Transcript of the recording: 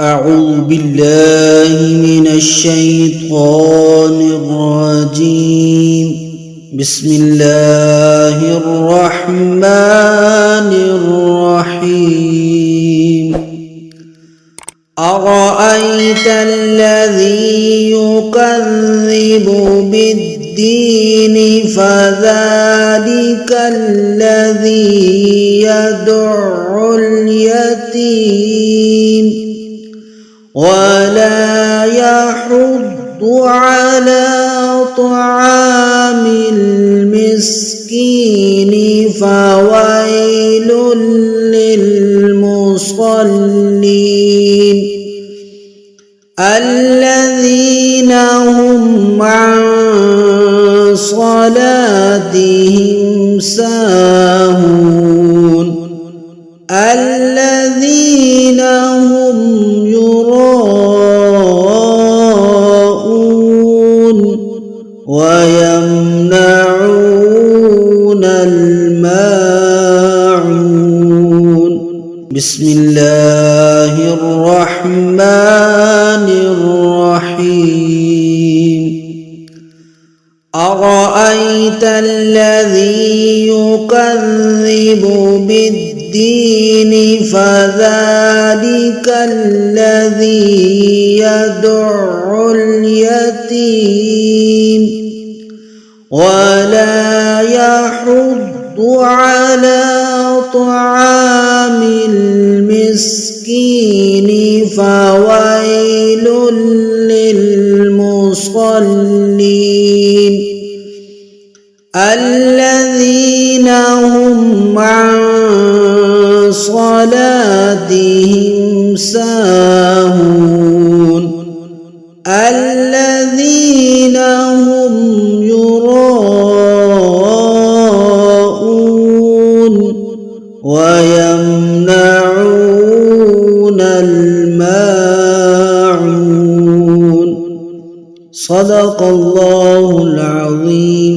أعوذ بالله من الشيطان الرجيم. بسم الله الرحمن الرحيم. أرأيت الذي يكذب بالدين فذلك الذي يدع اليتيم ولا يحض على طعام المسكين فويل للمصلين الذين هم عن صلاتهم ساهون الذين هم يراءون ويمنعون الماعون. بسم الله الرحمن الرحيم. أرأيت الذي يكذب بالدين فذلك الذي يدع اليتيم ولا يحض على طعام المسكين فويل للمصلين الذين هم عن صلاتهم ساهون الذين هم يراءون ويمنعون الماعون. صدق الله العظيم.